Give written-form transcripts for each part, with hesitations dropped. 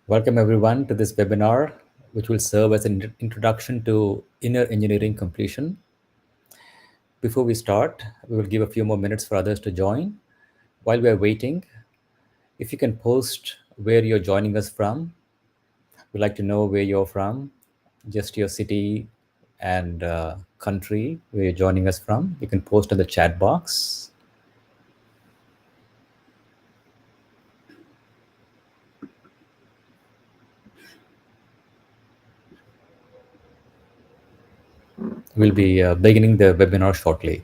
Welcome everyone to this webinar, which will serve as an introduction to inner engineering completion. Before we start, we will give a few more minutes for others to join. While we are waiting, if you can post where you're joining us from, we'd like to know where you're from, just your city and country where you're joining us from. You can post in the chat box. We'll be beginning the webinar shortly.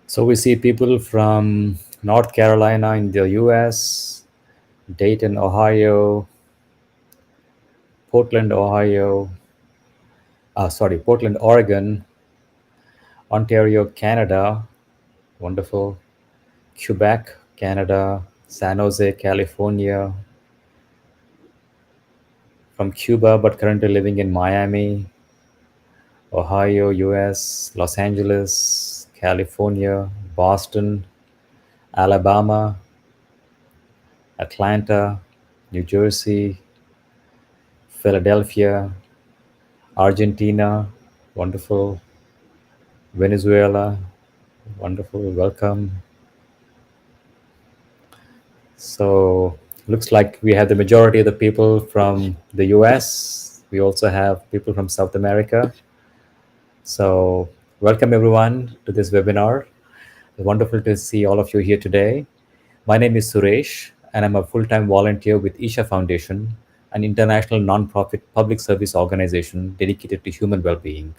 So we see people from North Carolina in the US, Dayton, Ohio, Portland, Portland, Oregon, Ontario, Canada, wonderful, Quebec, Canada, San Jose, California, from Cuba but currently living in Miami, Ohio, US, Los Angeles, California, Boston, Alabama, Atlanta, New Jersey, Philadelphia, Argentina, wonderful, Venezuela, wonderful, welcome. So looks like we have the majority of the people from the US. We also have people from South America. So welcome everyone to this webinar. Wonderful to see all of you here today. My name is Suresh, and I'm a full-time volunteer with Isha Foundation, an international non-profit public service organization dedicated to human well-being,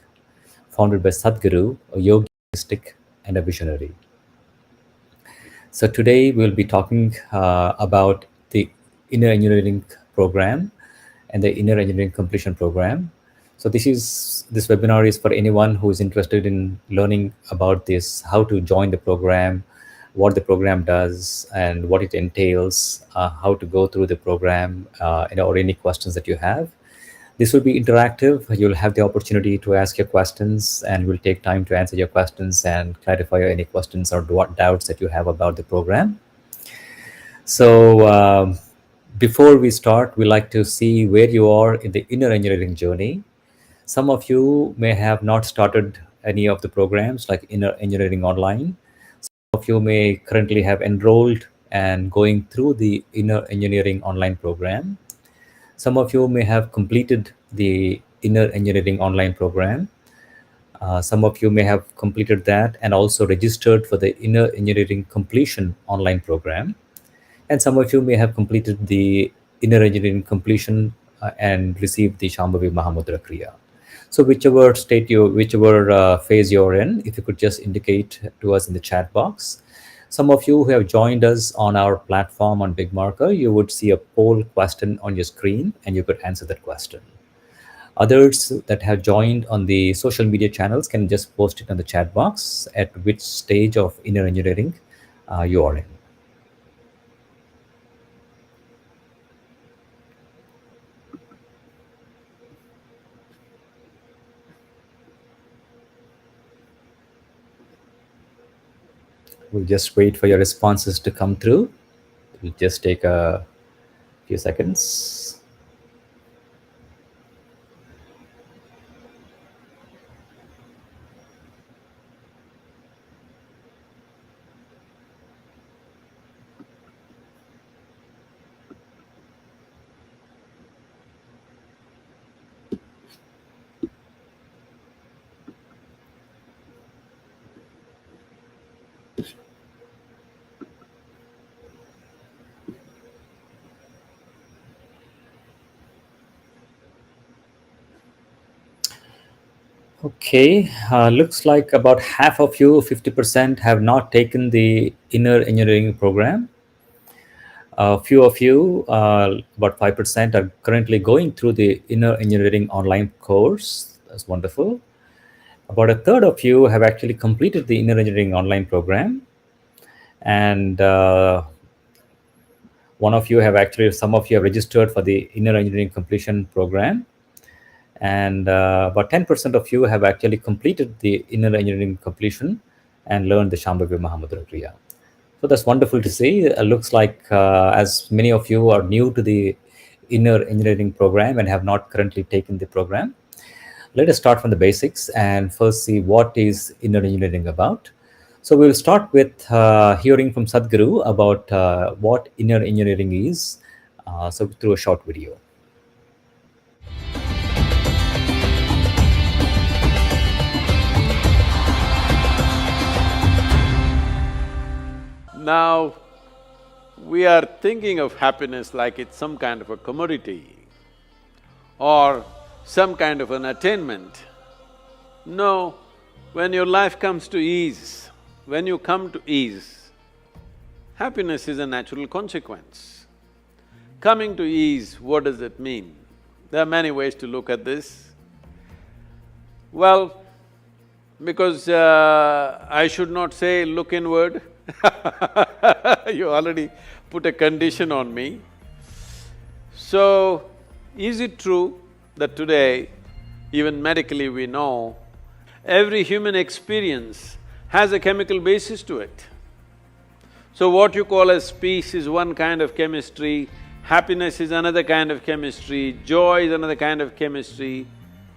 founded by Sadhguru, a yogi, mystic, and a visionary. So today we'll be talking about the inner engineering program and the inner engineering completion program. So this webinar is for anyone who is interested in learning about this, how to join the program, what the program does, and what it entails, how to go through the program, or any questions that you have. This will be interactive. You'll have the opportunity to ask your questions, and we'll take time to answer your questions and clarify any questions or doubts that you have about the program. So before we start, we like to see where you are in the inner engineering journey. Some of you may have not started any of the programs like Inner Engineering Online. Some of you may currently have enrolled and going through the Inner Engineering Online program. Some of you may have completed the Inner Engineering Online program. Some of you may have completed that and also registered for the Inner Engineering Completion Online program. And some of you may have completed the Inner Engineering Completion and received the Shambhavi Mahamudra Kriya. So whichever phase you're in, if you could just indicate to us in the chat box. Some of you who have joined us on our platform on Big Marker, you would see a poll question on your screen and you could answer that question. Others that have joined on the social media channels can just post it on the chat box at which stage of inner engineering you are in. We'll just wait for your responses to come through. It'll just take a few seconds. Okay, looks like about half of you, 50%, have not taken the inner engineering program. A few of you, about 5%, are currently going through the Inner Engineering online course. That's wonderful. About a third of you have actually completed the Inner Engineering online program. And some of you have registered for the Inner Engineering completion program. And about 10% of you have actually completed the Inner Engineering completion and learned the Shambhavi Mahamudra Kriya. So that's wonderful to see. It looks like as many of you are new to the Inner Engineering program and have not currently taken the program, let us start from the basics and first see what is Inner Engineering about. So we'll start with hearing from Sadhguru about what Inner Engineering is, so through a short video. Now, we are thinking of happiness like it's some kind of a commodity or some kind of an attainment. No, when your life comes to ease, when you come to ease, happiness is a natural consequence. Coming to ease, what does it mean? There are many ways to look at this. Well, because I should not say look inward, you already put a condition on me. So, is it true that today, even medically we know, every human experience has a chemical basis to it? So what you call as peace is one kind of chemistry, happiness is another kind of chemistry, joy is another kind of chemistry,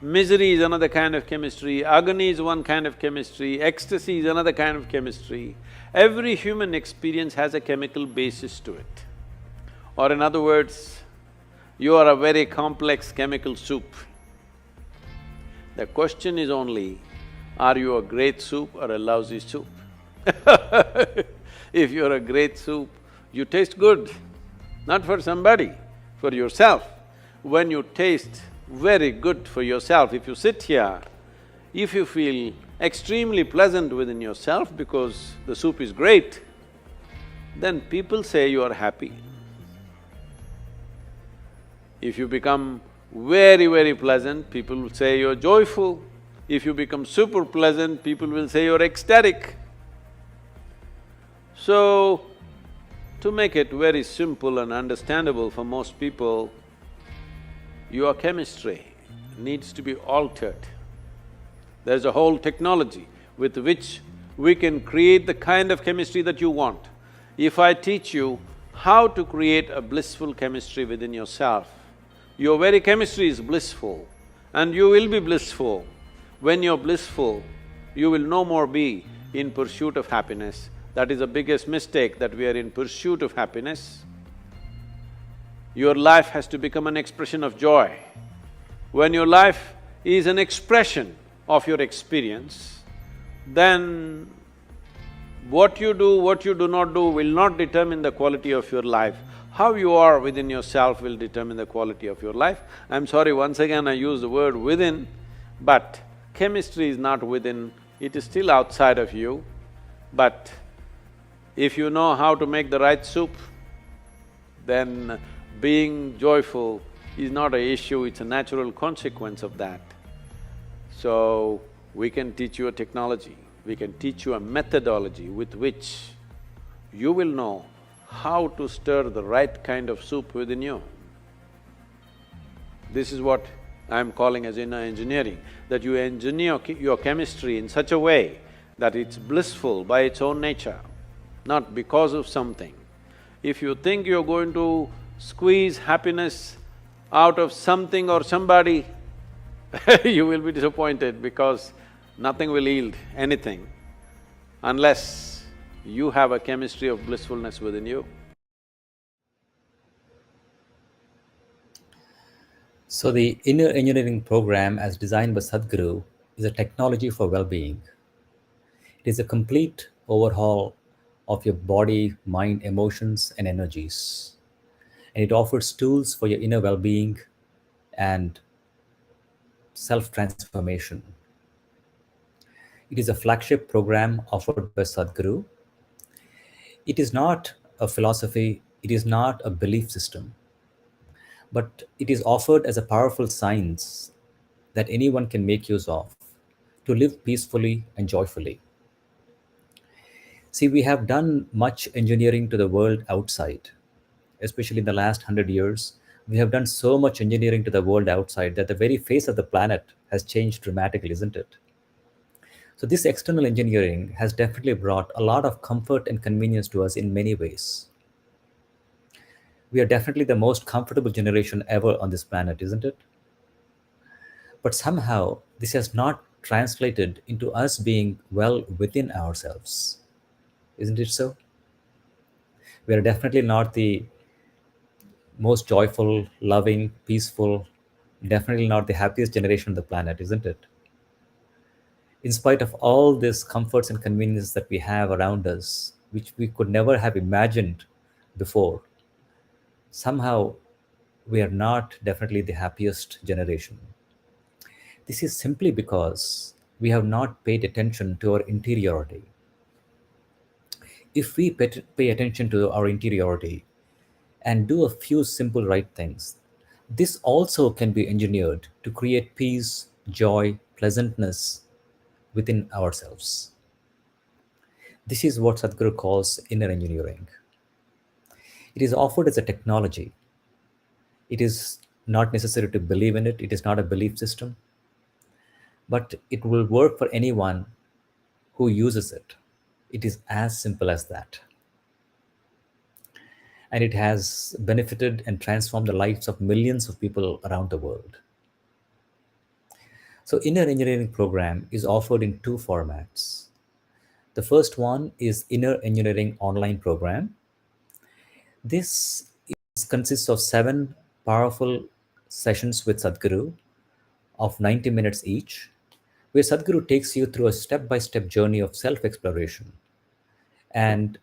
misery is another kind of chemistry, agony is one kind of chemistry, ecstasy is another kind of chemistry. Every human experience has a chemical basis to it. Or in other words, you are a very complex chemical soup. The question is only, are you a great soup or a lousy soup? If you're a great soup, you taste good, not for somebody, for yourself. When you taste very good for yourself, if you sit here, if you feel extremely pleasant within yourself because the soup is great, then people say you are happy. If you become very pleasant, people will say you're joyful. If you become super pleasant, people will say you're ecstatic. So, to make it very simple and understandable for most people, your chemistry needs to be altered. There's a whole technology with which we can create the kind of chemistry that you want. If I teach you how to create a blissful chemistry within yourself, your very chemistry is blissful and you will be blissful. When you're blissful, you will no more be in pursuit of happiness. That is the biggest mistake, that we are in pursuit of happiness. Your life has to become an expression of joy. When your life is an expression of your experience, then what you do, what you do not do will not determine the quality of your life. How you are within yourself will determine the quality of your life. I'm sorry, once again I use the word within, but chemistry is not within, it is still outside of you. But if you know how to make the right soup, then being joyful is not an issue, it's a natural consequence of that. So, we can teach you a technology, we can teach you a methodology with which you will know how to stir the right kind of soup within you. This is what I'm calling as inner engineering, that you engineer your chemistry in such a way that it's blissful by its own nature, not because of something. If you think you're going to squeeze happiness out of something or somebody, you will be disappointed because nothing will yield anything unless you have a chemistry of blissfulness within you. So the Inner Engineering program as designed by Sadhguru is a technology for well-being. It is a complete overhaul of your body, mind, emotions and energies. And it offers tools for your inner well-being and self-transformation. It is a flagship program offered by Sadhguru. It is not a philosophy It is not a belief system, but it is offered as a powerful science that anyone can make use of to live peacefully and joyfully. See, we have done much engineering to the world outside, especially in the last 100 years. We have done so much engineering to the world outside that the very face of the planet has changed dramatically, isn't it? So, this external engineering has definitely brought a lot of comfort and convenience to us in many ways. We are definitely the most comfortable generation ever on this planet, isn't it? But somehow, this has not translated into us being well within ourselves. Isn't it so? We are definitely not the most joyful, loving, peaceful, definitely not the happiest generation on the planet, isn't it? In spite of all these comforts and conveniences that we have around us, which we could never have imagined before, somehow we are not definitely the happiest generation. This is simply because we have not paid attention to our interiority. If we pay attention to our interiority and do a few simple right things, this also can be engineered to create peace, joy, pleasantness within ourselves. This is what Sadhguru calls inner engineering. It is offered as a technology. It is not necessary to believe in it, it is not a belief system, but it will work for anyone who uses it. It is as simple as that. And it has benefited and transformed the lives of millions of people around the world. So, inner engineering program is offered in two formats. The first one is inner engineering online program. Consists of 7 powerful sessions with Sadhguru of 90 minutes each, where Sadhguru takes you through a step by step journey of self exploration, and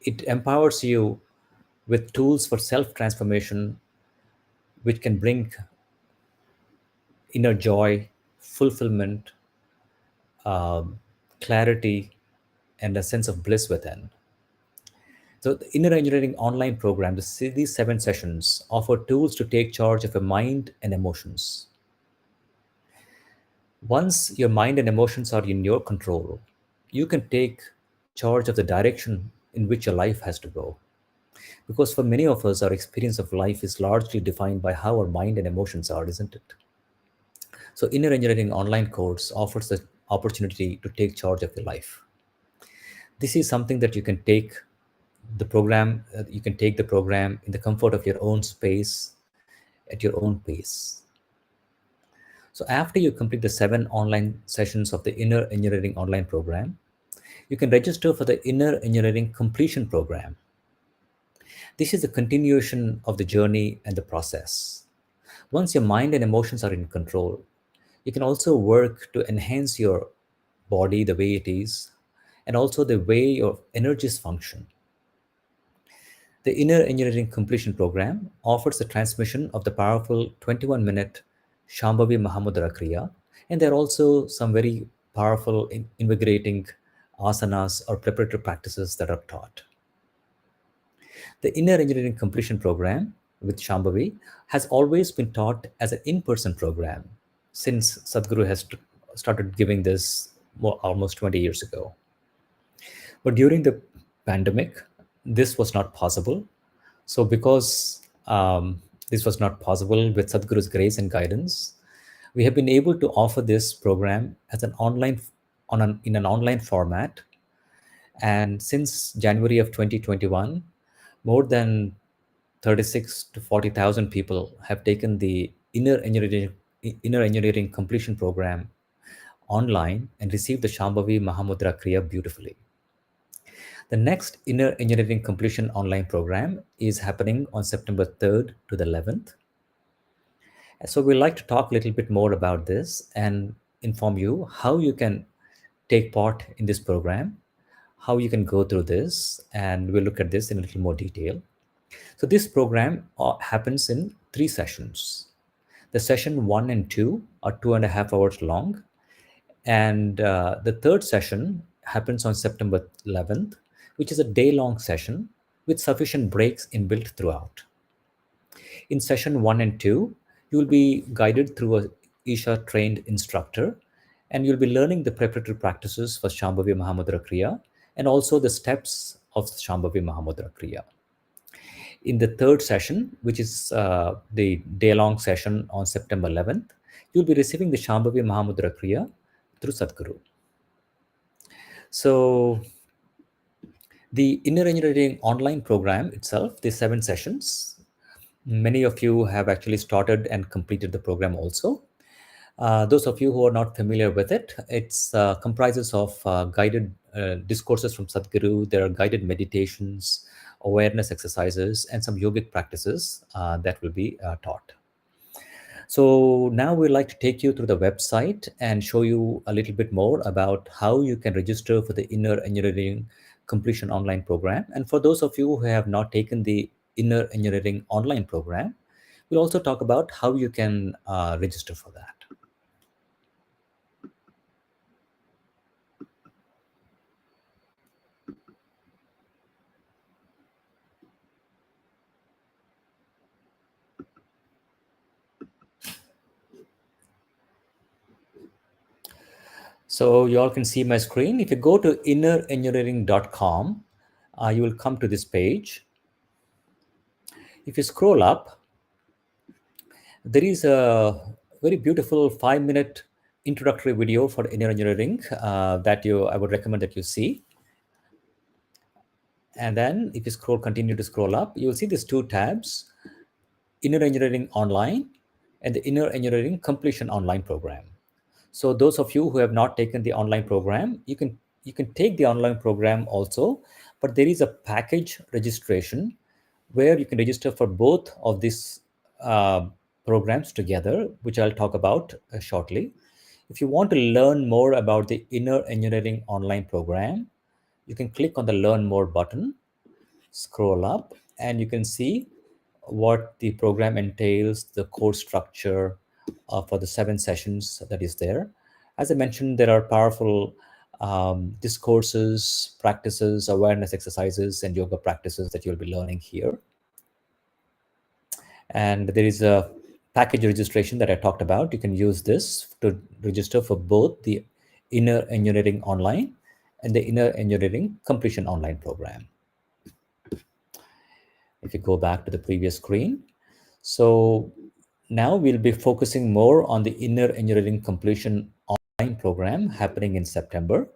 it empowers you with tools for self transformation, which can bring inner joy, fulfillment, um, clarity, and a sense of bliss within. So, the Inner Engineering online program, these 7 sessions offer tools to take charge of your mind and emotions. Once your mind and emotions are in your control, you can take charge of the direction in which your life has to go. Because for many of us, our experience of life is largely defined by how our mind and emotions are, isn't it? So, Inner Engineering online course offers the opportunity to take charge of your life. This is something that you can take the program in the comfort of your own space at your own pace. So, after you complete the 7 online sessions of the Inner Engineering online program, you can register for the Inner Engineering completion program. This is the continuation of the journey and the process. Once your mind and emotions are in control, you can also work to enhance your body the way it is and also the way your energies function. The Inner Engineering Completion Program offers the transmission of the powerful 21-minute Shambhavi Mahamudra Kriya, and there are also some very powerful, invigorating asanas or preparatory practices that are taught. The Inner Engineering Completion Program with Shambhavi has always been taught as an in person program since Sadhguru has started giving this almost 20 years ago. But during the pandemic, this was not possible. So, because this was not possible with Sadhguru's grace and guidance, we have been able to offer this program as an online in an online format. And since January of 2021, more than 36 to 40,000 people have taken the inner engineering completion program online and received the Shambhavi Mahamudra Kriya beautifully. The next Inner Engineering Completion online program is happening on September 3rd to the 11th. So we'd like to talk a little bit more about this and inform you how you can take part in this program, how you can go through this, and we'll look at this in a little more detail. So this program happens in 3 sessions. The session 1 and 2 are 2.5 hours long, and the third session happens on September 11th, which is a day long session with sufficient breaks inbuilt throughout. In session 1 and 2, you will be guided through a Isha trained instructor, and you'll be learning the preparatory practices for Shambhavi Mahamudra Kriya and also the steps of Shambhavi Mahamudra Kriya. In the third session, which is the day long session on September 11th, you'll be receiving the Shambhavi Mahamudra Kriya through Sadhguru. So, the Inner Engineering online program itself, the 7 sessions, many of you have actually started and completed the program also. Those of you who are not familiar with it, it's comprises of guided discourses from Sadhguru. There are guided meditations, awareness exercises, and some yogic practices that will be taught. So now we'd like to take you through the website and show you a little bit more about how you can register for the Inner Engineering Completion Online Program. And for those of you who have not taken the Inner Engineering Online Program, we'll also talk about how you can register for that. So you all can see my screen. If you go to innerengineering.com, you will come to this page. If you scroll up, there is a very beautiful 5-minute introductory video for inner engineering that I would recommend that you see. And then if you continue to scroll up, you will see these two tabs, Inner Engineering Online and the Inner Engineering Completion Online Program. So those of you who have not taken the online program, you can take the online program also, but there is a package registration where you can register for both of these programs together, which I'll talk about shortly. If you want to learn more about the Inner Engineering online program, you can click on the Learn More button, scroll up, and you can see what the program entails, the course structure for the 7 sessions that is there. As I mentioned, there are powerful discourses, practices, awareness exercises, and yoga practices that you'll be learning here. And there is a package registration that I talked about. You can use this to register for both the Inner Engineering Online and the Inner Engineering Completion Online program. If you go back to the previous screen. So now we'll be focusing more on the Inner Engineering Completion Online program happening in September.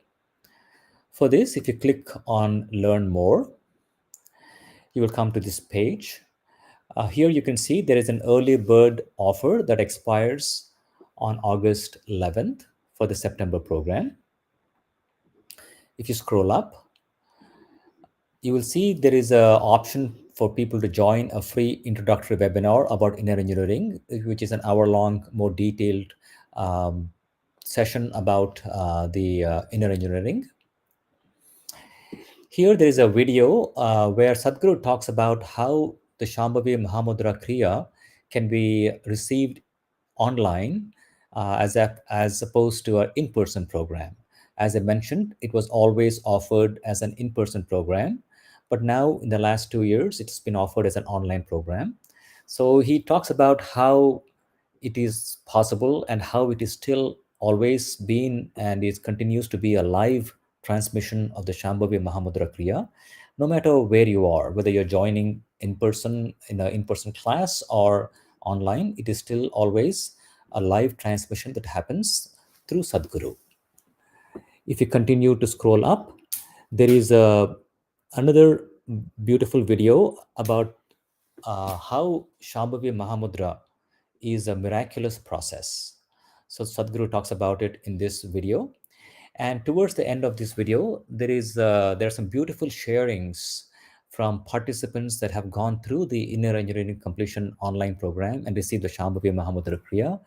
For this, if you click on Learn More, you will come to this page. Here you can see there is an early bird offer that expires on August 11th for the September program. If you scroll up, you will see there is an option for people to join a free introductory webinar about inner engineering, which is an hour-long, more detailed session about the inner engineering. Here there is a video where Sadhguru talks about how the Shambhavi Mahamudra Kriya can be received online as opposed to an in-person program. As I mentioned, it was always offered as an in-person program, but now in the last 2 years, it's been offered as an online program. So he talks about how it is possible and how it is still always been and it continues to be a live transmission of the Shambhavi Mahamudra Kriya, no matter where you are, whether you're joining in person in an in-person class or online, it is still always a live transmission that happens through Sadhguru. If you continue to scroll up, there is another beautiful video about how Shambhavi Mahamudra is a miraculous process. So Sadhguru talks about it in this video. And towards the end of this video, there are some beautiful sharings from participants that have gone through the Inner Engineering Completion online program and received the Shambhavi Mahamudra Kriya.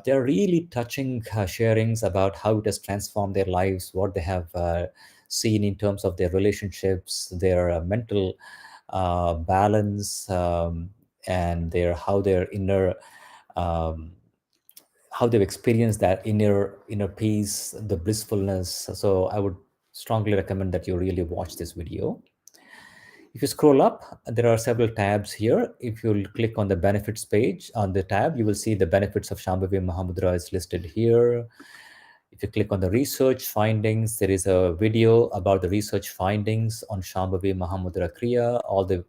They're really touching sharings about how it has transformed their lives, what they have seen in terms of their relationships, their mental balance, and how their inner how they've experienced that inner peace, the blissfulness. So I would strongly recommend that you really watch this video. If you scroll up, there are several tabs here. If you click on the benefits page on the tab, you will see the benefits of Shambhavi Mahamudra is listed here. If you click on the research findings, there is a video about the research findings on Shambhavi Mahamudra Kriya. All the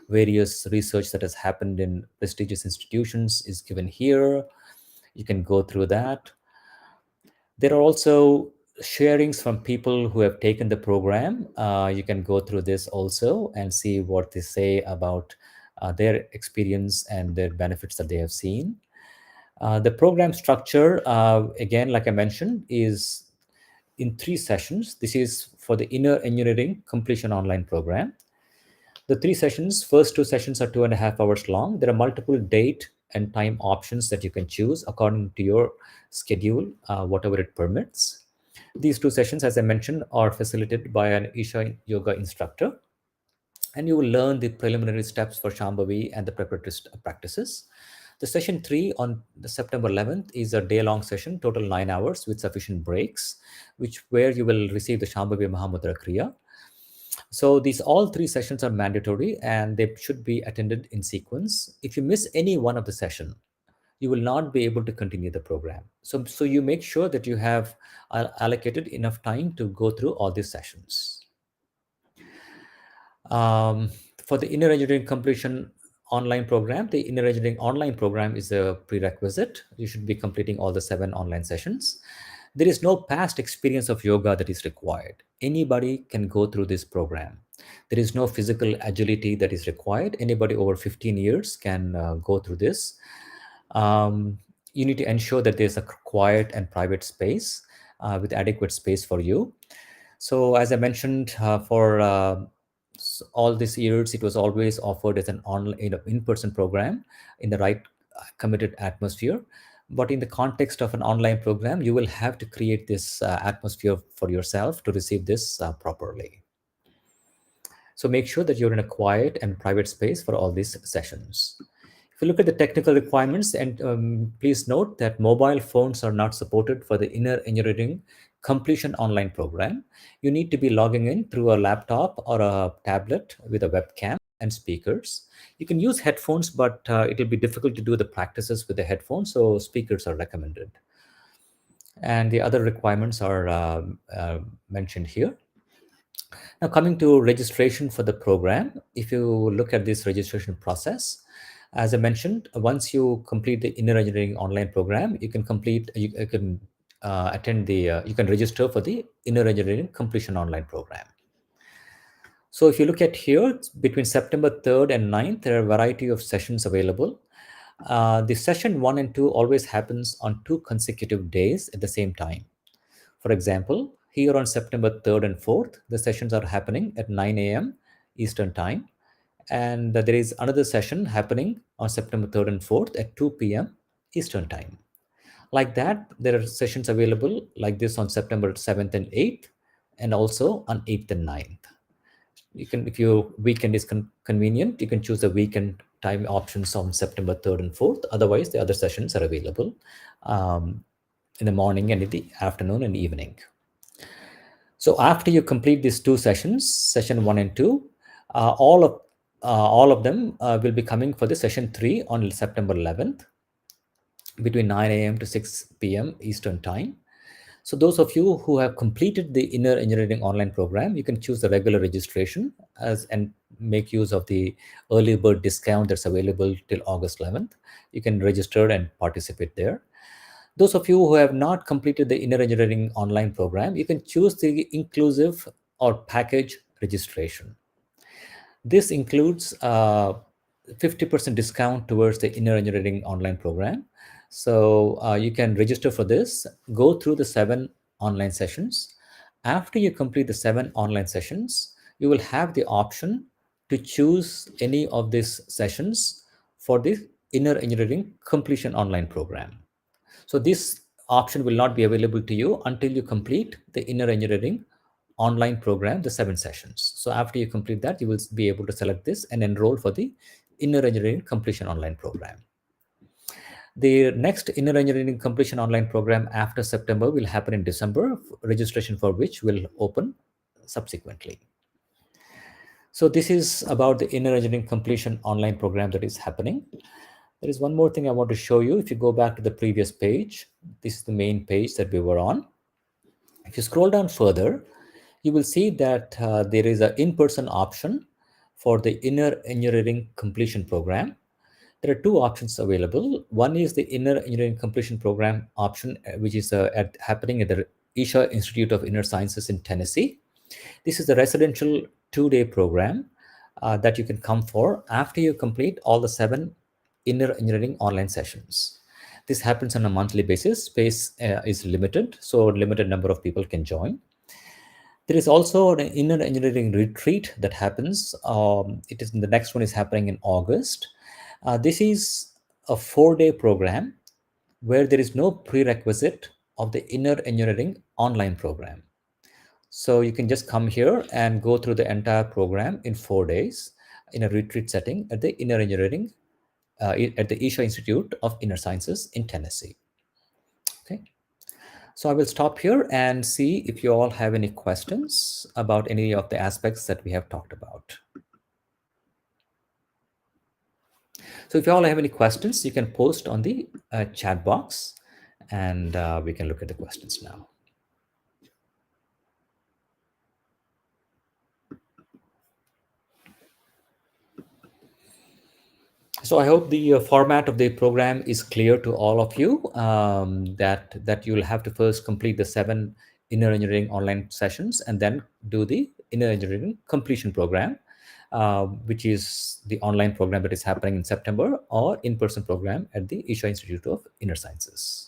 various research that has happened in prestigious institutions is given here. You can go through that. There are also sharings from people who have taken the program. You can go through this also and see what they say about their experience and their benefits that they have seen. The program structure, again, like I mentioned, is in 3 sessions. This is for the Inner Engineering Completion Online Program. The 3 sessions, first 2 sessions are 2.5 hours long. There are multiple date and time options that you can choose according to your schedule, whatever it permits. These 2 sessions, as I mentioned, are facilitated by an Isha yoga instructor, and you will learn the preliminary steps for Shambhavi and the preparatory practices. The session 3 on the September 11th is a day-long session, total 9 hours with sufficient breaks, where you will receive the Shambhavi Mahamudra Kriya. So these all 3 sessions are mandatory and they should be attended in sequence. If you miss any one of the session, you will not be able to continue the program. So you make sure that you have allocated enough time to go through all these sessions. Um, for the Inner Engineering Completion online program, the Inner Engineering online program is a prerequisite. You should be completing all the 7 online sessions. There is no past experience of yoga that is required. Anybody can go through this program. There is no physical agility that is required. Anybody over 15 years can go through this. You need to ensure that there's a quiet and private space with adequate space for you. So as I mentioned, for all these years, it was always offered as an online, in-person program in the right committed atmosphere. But in the context of an online program, you will have to create this atmosphere for yourself to receive this properly. So make sure that you're in a quiet and private space for all these sessions. If you look at the technical requirements, and please note that mobile phones are not supported for the Inner Engineering Completion online program. You need to be logging in through a laptop or a tablet with a webcam and speakers. You can use headphones, but it will be difficult to do the practices with the headphones, so speakers are recommended. And the other requirements are mentioned here. Now, coming to registration for the program, if you look at this registration process, as I mentioned, once you complete the Inner Engineering online program, you can attend you can register for the Inner Engineering Completion online program. So if you look at here, between September 3rd and 9th, there are a variety of sessions available. The session 1 and 2 always happens on 2 consecutive days at the same time. For example, here on September 3rd and 4th, the sessions are happening at 9 a.m. Eastern Time. And there is another session happening on September 3rd and 4th at 2 p.m. Eastern Time. Like that, there are sessions available like this on September 7th and 8th, and also on 8th and 9th. You can, if your weekend is convenient, you can choose the weekend time options on September 3rd and 4th. Otherwise, the other sessions are available in the morning and in the afternoon and evening. So after you complete these 2 sessions, session 1 and 2, all of them will be coming for the session 3 on September 11th between 9 a.m. to 6 p.m. Eastern Time. So those of you who have completed the Inner Engineering online program, you can choose the regular registration and make use of the early bird discount that's available till August 11th. You can register and participate there. Those of you who have not completed the Inner Engineering online program, you can choose the inclusive or package registration. This includes 50% discount towards the Inner Engineering online program. So you can register for this, go through the 7 online sessions. After you complete the 7 online sessions, you will have the option to choose any of these sessions for the Inner Engineering Completion online program. So this option will not be available to you until you complete the Inner Engineering online program, the 7 sessions. So after you complete that, you will be able to select this and enroll for the Inner Engineering Completion online program. The next Inner Engineering Completion online program after September will happen in December, registration for which will open subsequently. So this is about the inner engineering completion online program that is happening. There is one more thing I want to show you. If you go back to the previous page, this is the main page that we were on. If you scroll down further, you will see that there is an in-person option for the inner engineering completion program. There are two options available. One is the inner engineering completion program option, which is happening at the Isha Institute of Inner Sciences in Tennessee. This is a residential 2-day program that you can come for after you complete all the 7 inner engineering online sessions. This happens on a monthly basis. Space is limited, so limited number of people can join. There is also an inner engineering retreat that happens. It is the next one is happening in August. This is a 4-day program where there is no prerequisite of the inner engineering online program. So you can just come here and go through the entire program in 4 days in a retreat setting at the Inner Engineering at the Isha Institute of Inner Sciences in Tennessee. Okay. So I will stop here and see if you all have any questions about any of the aspects that we have talked about. So if you all have any questions, you can post on the chat box and we can look at the questions now. So I hope the format of the program is clear to all of you, that you'll have to first complete the 7 inner engineering online sessions and then do the inner engineering completion program, which is the online program that is happening in September, or in-person program at the Isha Institute of Inner Sciences.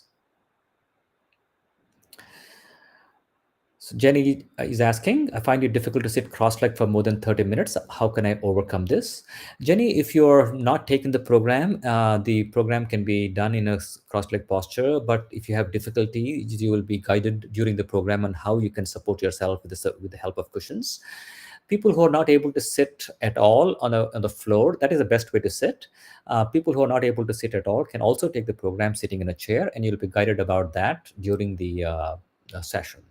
So Jenny is asking, I find it difficult to sit cross-legged for more than 30 minutes. How can I overcome this? Jenny, if you're not taking the program can be done in a cross-legged posture, but if you have difficulty, you will be guided during the program on how you can support yourself with the help of cushions. People who are not able to sit at all on the floor, that is the best way to sit. People who are not able to sit at all can also take the program sitting in a chair, and you'll be guided about that during the session.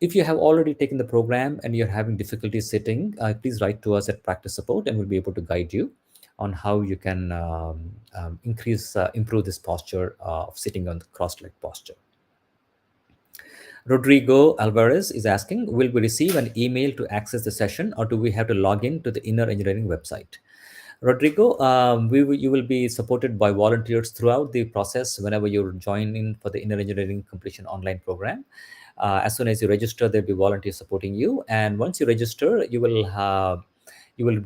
If you have already taken the program and you're having difficulty sitting, please write to us at Practice Support and we'll be able to guide you on how you can improve this posture of sitting on the cross-legged posture. Rodrigo Alvarez is asking, will we receive an email to access the session, or do we have to log in to the Inner Engineering website? Rodrigo, you will be supported by volunteers throughout the process whenever you join in for the Inner Engineering Completion online program. As soon as you register, there'll be volunteers supporting you. And once you register, you will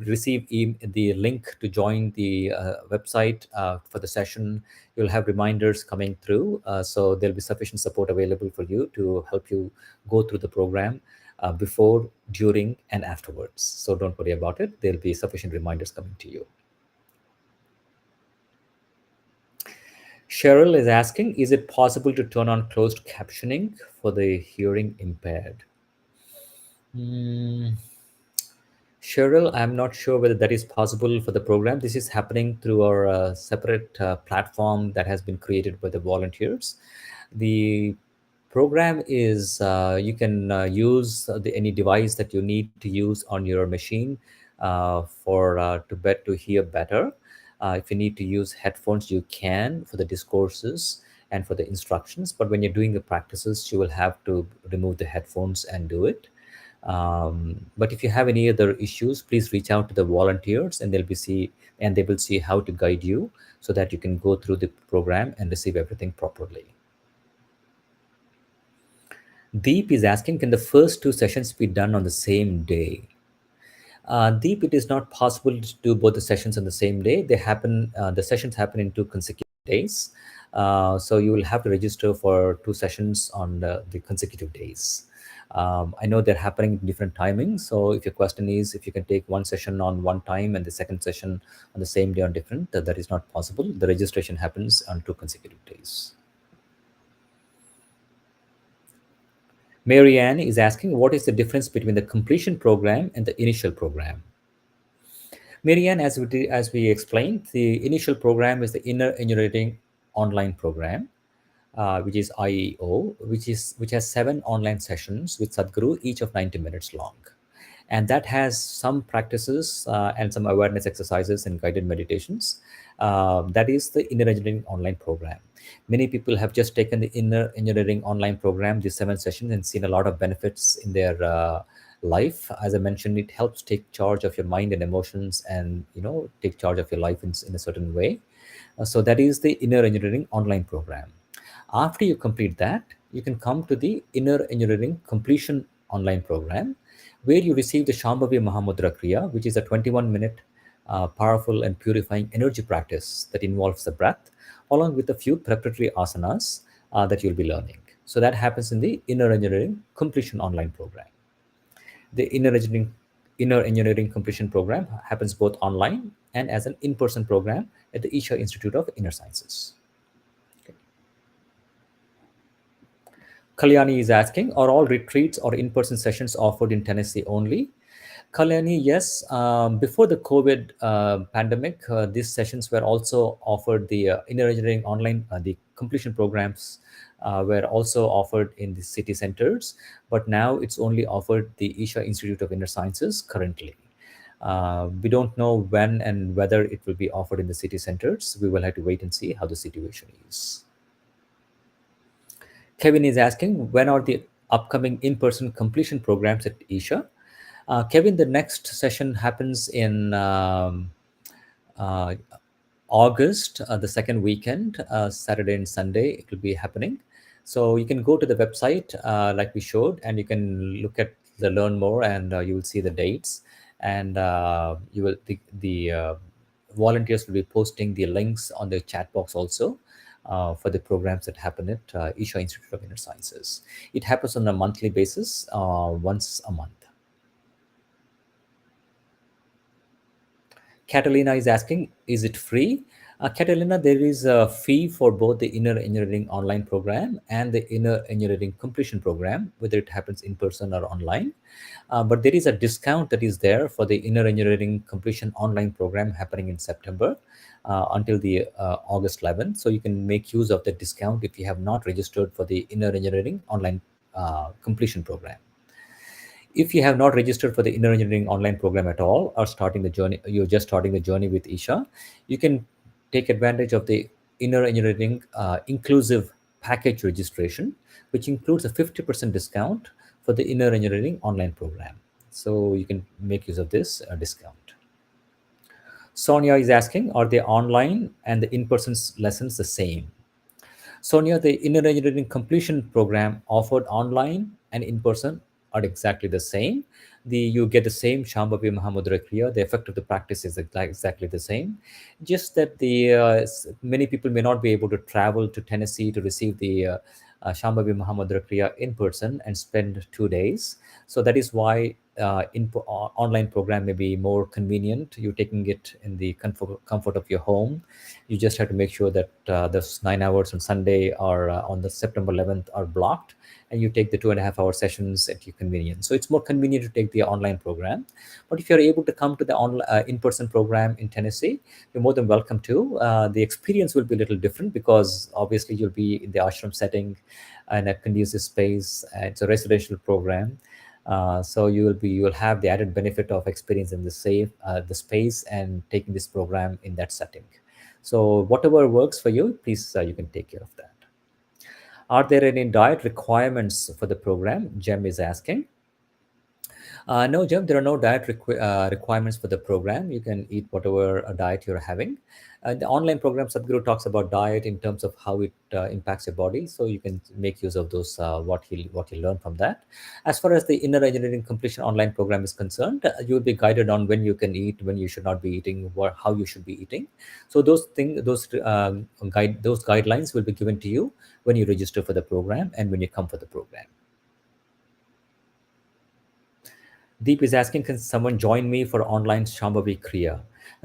receive the link to join the website for the session. You'll have reminders coming through. So there'll be sufficient support available for you to help you go through the program before, during, and afterwards. So don't worry about it. There'll be sufficient reminders coming to you. Cheryl is asking, is it possible to turn on closed captioning for the hearing impaired? Cheryl, I'm not sure whether that is possible for the program. This is happening through our separate platform that has been created by the volunteers. The program is you can use any device that you need to use on your machine to hear better. If you need to use headphones, you can for the discourses and for the instructions. But when you're doing the practices, you will have to remove the headphones and do it. But if you have any other issues, please reach out to the volunteers, and they will see how to guide you so that you can go through the program and receive everything properly. Deep is asking, can the first 2 sessions be done on the same day? Deep, it is not possible to do both the sessions on the same day. The sessions happen in 2 consecutive days. So you will have to register for 2 sessions on the consecutive days. I know they're happening in different timings. So if your question is if you can take one session on one time and the second session on the same day on different, that is not possible. The registration happens on 2 consecutive days. Marianne is asking, what is the difference between the completion program and the initial program? Marianne, as we explained, the initial program is the Inner Engineering Online Program, which is IEO, which has 7 online sessions with Sadhguru, each of 90 minutes long. and that has some practices and some awareness exercises and guided meditations. That is the Inner Engineering Online Program. Many people have just taken the Inner Engineering Online Program, these 7 sessions, and seen a lot of benefits in their life. As I mentioned, it helps take charge of your mind and emotions, and take charge of your life in a certain way. So that is the Inner Engineering Online Program. After you complete that, you can come to the Inner Engineering Completion Online Program, where you receive the Shambhavi Mahamudra Kriya, which is a 21-minute powerful and purifying energy practice that involves the breath, along with a few preparatory asanas that you'll be learning. So that happens in the Inner Engineering Completion Online Program. The Inner Engineering Completion Program happens both online and as an in-person program at the Isha Institute of Inner Sciences. Kalyani is asking, are all retreats or in-person sessions offered in Tennessee only? Kalyani, yes. Before the COVID pandemic, these sessions were also offered. The Inner Engineering Online, the completion programs were also offered in the city centers, but now it's only offered the Isha Institute of Inner Sciences currently. We don't know when and whether it will be offered in the city centers. We will have to wait and see how the situation is. Kevin is asking, when are the upcoming in-person completion programs at Isha? Kevin, the next session happens in uh, August, the second weekend, Saturday and Sunday, it will be happening. So you can go to the website like we showed, and you can look at the learn more, and you will see the dates. And you will the volunteers will be posting the links on the chat box also for the programs that happen at Isha Institute of Inner Sciences. It happens on a monthly basis, once a month. Catalina is asking, is it free? Catalina, there is a fee for both the Inner Engineering Online Program and the Inner Engineering Completion Program, whether it happens in person or online. But there is a discount that is there for the Inner Engineering Completion Online Program happening in September until the August 11th. So you can make use of the discount if you have not registered for the Inner Engineering Online Completion Program. If you have not registered for the Inner Engineering Online Program at all, or starting the journey, you're just starting the journey with Isha, you can take advantage of the Inner Engineering Inclusive Package Registration, which includes a 50% discount for the Inner Engineering Online Program. So you can make use of this discount. Sonia is asking, are the online and the in-person lessons the same? Sonia, the Inner Engineering Completion Program offered online and in person are exactly the same. You get the same Shambhavi Mahamudra Kriya. The effect of the practice is exactly the same. Just that the many people may not be able to travel to Tennessee to receive the Shambhavi Mahamudra Kriya in person and spend 2 days. So that is why online program may be more convenient. You're taking it in the comfort of your home. You just have to make sure that those 9 hours on Sunday or on the September 11th are blocked, and you take the 2.5 hour sessions at your convenience. So it's more convenient to take the online program. But if you're able to come to the in-person program in Tennessee, you're more than welcome to. The experience will be a little different because obviously you'll be in the ashram setting in a conducive space. It's a residential program. So you will have the added benefit of experiencing the space and taking this program in that setting. So whatever works for you, please you can take care of that. Are there any diet requirements for the program? Jem is asking. No, Jem, there are no diet requirements for the program. You can eat whatever diet you're having. The online program, Sadhguru talks about diet in terms of how it impacts your body. So you can make use of those, what you learn from that. As far as the Inner Engineering Completion online program is concerned, you will be guided on when you can eat, when you should not be eating, how you should be eating. So those guidelines will be given to you when you register for the program and when you come for the program. Deep is asking, can someone join me for online Shambhavi Kriya?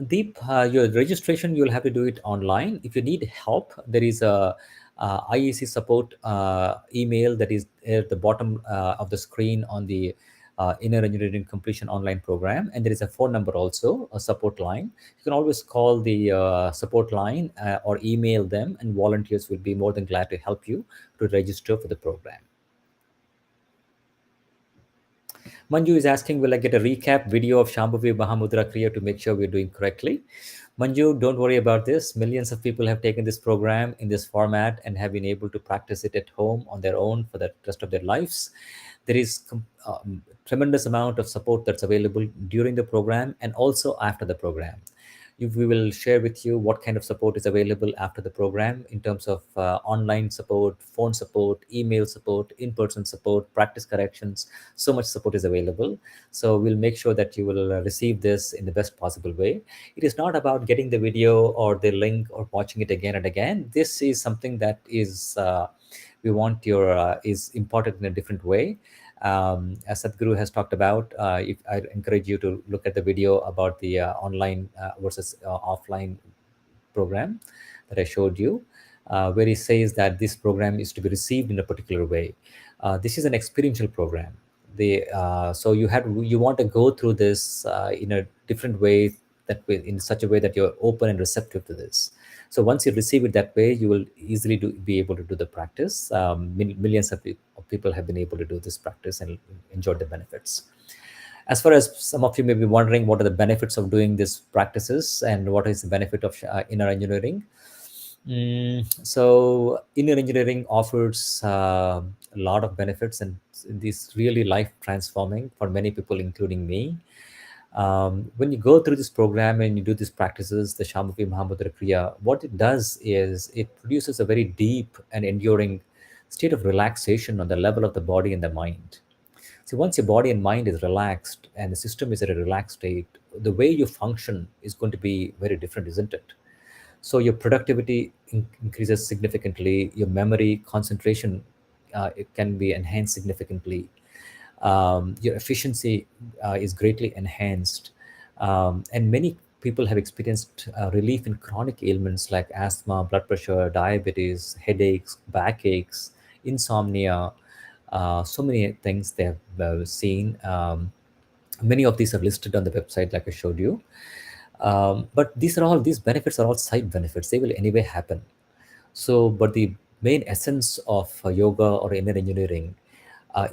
Deep, your registration, you'll have to do it online. If you need help, there is a IEC support email that is at the bottom of the screen on the Inner Engineering Completion online program. And there is a phone number also, a support line. You can always call the support line or email them, and volunteers will be more than glad to help you to register for the program. Manju is asking, will I get a recap video of Shambhavi Mahamudra Kriya to make sure we're doing correctly? Manju, don't worry about this. Millions of people have taken this program in this format and have been able to practice it at home on their own for the rest of their lives. There is tremendous amount of support that's available during the program and also after the program. We will share with you what kind of support is available after the program in terms of online support, phone support, email support, in-person support, practice corrections. So much support is available. So we'll make sure that you will receive this in the best possible way. It is not about getting the video or the link or watching it again and again. This is something that is we want your is important in a different way. As Sadhguru has talked about, if I encourage you to look at the video about the online versus offline program that I showed you, where he says that this program is to be received in a particular way. This is an experiential program. So you want to go through this in a different way, in such a way that you're open and receptive to this. So once you receive it that way, you will easily be able to do the practice. Millions of people have been able to do this practice and enjoy the benefits. As far as some of you may be wondering, what are the benefits of doing these practices and what is the benefit of inner engineering? So inner engineering offers a lot of benefits, and this really life transforming for many people, including me. When you go through this program and you do these practices, the Shambhavi Mahamudra Kriya, what it does is it produces a very deep and enduring state of relaxation on the level of the body and the mind. See, once your body and mind is relaxed and the system is at a relaxed state, the way you function is going to be very different, isn't it? So your productivity increases significantly. Your memory, concentration, it can be enhanced significantly. Your efficiency is greatly enhanced. And many people have experienced relief in chronic ailments like asthma, blood pressure, diabetes, headaches, backaches, insomnia, so many things they have seen. Many of these are listed on the website, like I showed you. But these benefits are all side benefits. They will anyway happen. So, but the main essence of yoga or inner engineering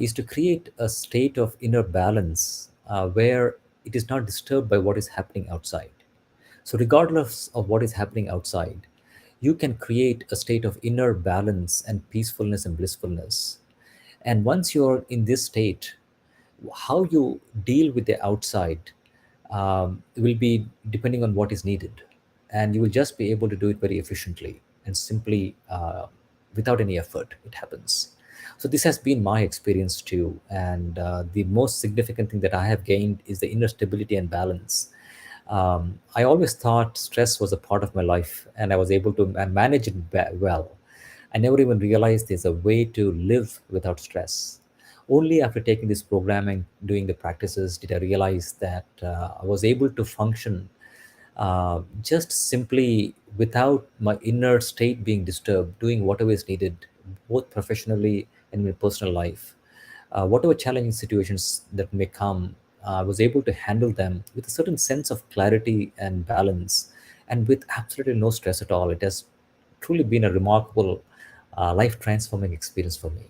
is to create a state of inner balance where it is not disturbed by what is happening outside. So, regardless of what is happening outside, you can create a state of inner balance and peacefulness and blissfulness. And once you're in this state, how you deal with the outside will be depending on what is needed. And you will just be able to do it very efficiently and simply without any effort. It happens. So, this has been my experience too. And the most significant thing that I have gained is the inner stability and balance. I always thought stress was a part of my life and I was able to manage it well. I never even realized there's a way to live without stress. Only after taking this programming, doing the practices, did I realize that I was able to function just simply without my inner state being disturbed, doing whatever is needed, both professionally and in my personal life. Whatever challenging situations that may come, I was able to handle them with a certain sense of clarity and balance and with absolutely no stress at all. It has truly been a remarkable, life transforming experience for me.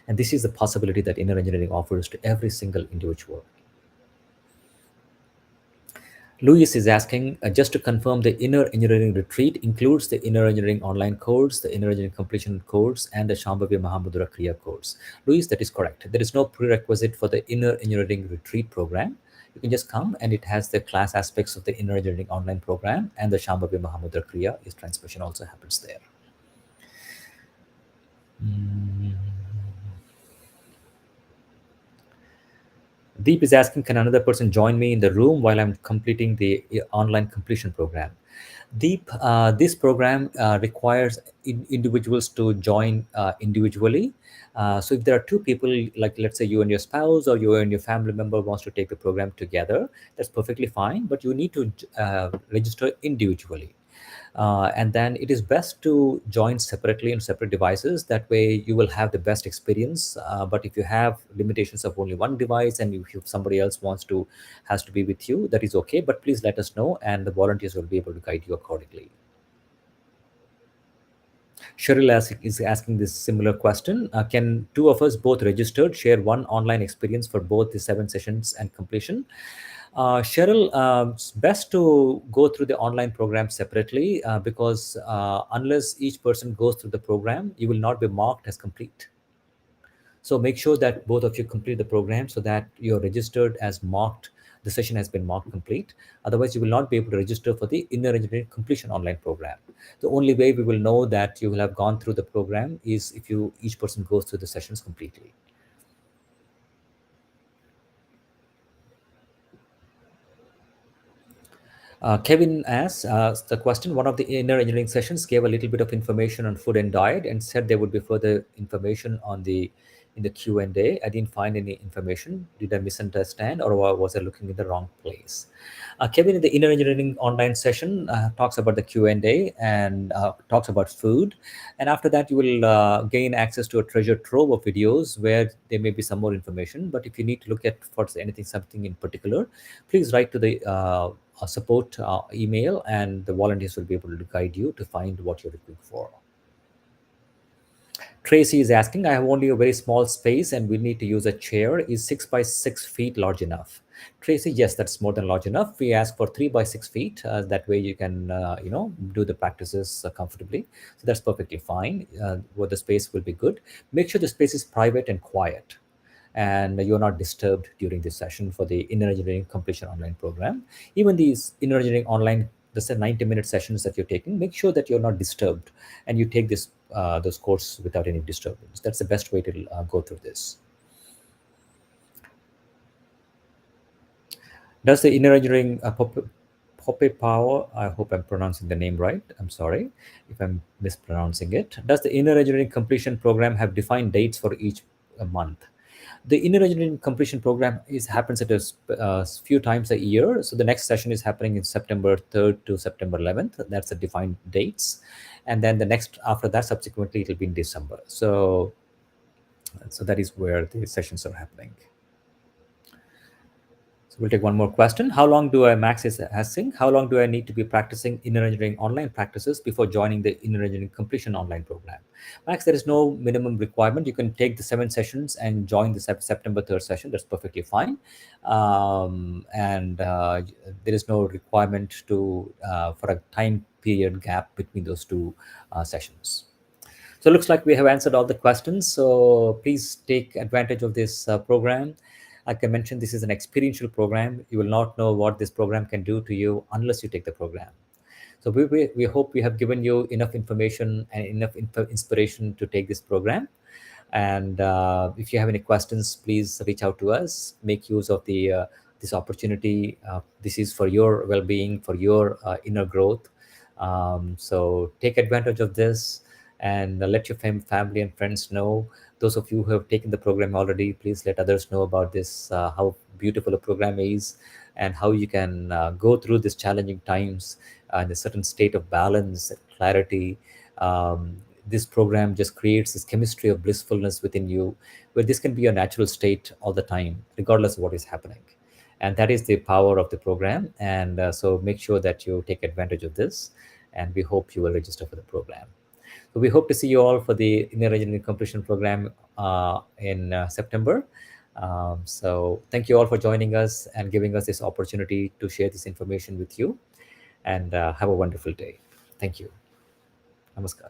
And this is the possibility that inner engineering offers to every single individual. Louis is asking, just to confirm, the inner engineering retreat includes the inner engineering online course, the inner engineering completion course, and the Shambhavi Mahamudra Kriya course. Louis, that is correct. There is no prerequisite for the inner engineering retreat program. You can just come, and it has the class aspects of the inner engineering online program, and the Shambhavi Mahamudra Kriya is transmission also happens there. Deep is asking, can another person join me in the room while I'm completing the online completion program? Deep, this program requires individuals to join individually. So if there are two people, like let's say you and your spouse or you and your family member wants to take the program together, that's perfectly fine, but you need to register individually. And then it is best to join separately on separate devices. That way you will have the best experience. But if you have limitations of only one device and if somebody else has to be with you, that is okay. But please let us know and the volunteers will be able to guide you accordingly. Cheryl is asking this similar question. Can two of us both registered share one online experience for both the 7 sessions and completion? Cheryl, it's best to go through the online program separately because unless each person goes through the program, you will not be marked as complete. So make sure that both of you complete the program so that you're registered as marked, the session has been marked complete. Otherwise, you will not be able to register for the inner engineering completion online program. The only way we will know that you will have gone through the program is if you each person goes through the sessions completely. Kevin asks the question. One of the inner engineering sessions gave a little bit of information on food and diet and said there would be further information on the in the Q&A. I didn't find any information. Did I misunderstand or was I looking in the wrong place? Kevin, in the inner engineering online session, talks about the Q&A and talks about food. And after that, you will gain access to a treasure trove of videos where there may be some more information. But if you need to look at for anything, something in particular, please write to the support email, and the volunteers will be able to guide you to find what you're looking for. Tracy is asking, I have only a very small space and we need to use a chair. Is 6 by 6 feet large enough? Tracy, yes, that's more than large enough. We ask for 3 by 6 feet. That way you can, do the practices comfortably. So that's perfectly fine. Where the space will be good. Make sure the space is private and quiet, and you're not disturbed during this session for the inner engineering completion online program. Even these inner engineering online, the 90-minute sessions that you're taking, make sure that you're not disturbed and you take this those courses without any disturbance. That's the best way to go through this. Does the inner engineering Poppe Power, I hope I'm pronouncing the name right. I'm sorry if I'm mispronouncing it. Does the inner engineering completion program have defined dates for each month? The inner engineering completion program happens at a few times a year. So the next session is happening in September 3rd to September 11th. That's the defined dates. And then the next after that, subsequently, it'll be in December. So that is where the sessions are happening. So we'll take one more question. How long do I, Max is asking, how long do I need to be practicing inner engineering online practices before joining the inner engineering completion online program? Max, there is no minimum requirement. You can take the 7 sessions and join the September 3rd session. That's perfectly fine. And there is no requirement to for a time period gap between those two sessions. So it looks like we have answered all the questions. So please take advantage of this program. Like I mentioned, this is an experiential program. You will not know what this program can do to you unless you take the program. So we hope we have given you enough information and enough inspiration to take this program. And if you have any questions, please reach out to us. Make use of the this opportunity. This is for your well-being, for your inner growth. So take advantage of this and let your family and friends know. Those of you who have taken the program already, please let others know about this, how beautiful a program is, and how you can go through these challenging times in a certain state of balance, clarity. This program just creates this chemistry of blissfulness within you, where this can be a natural state all the time, regardless of what is happening. And that is the power of the program. And so make sure that you take advantage of this. And we hope you will register for the program. So we hope to see you all for the Inner Engineering Completion Program in September. So thank you all for joining us and giving us this opportunity to share this information with you. And have a wonderful day. Thank you. Namaskar.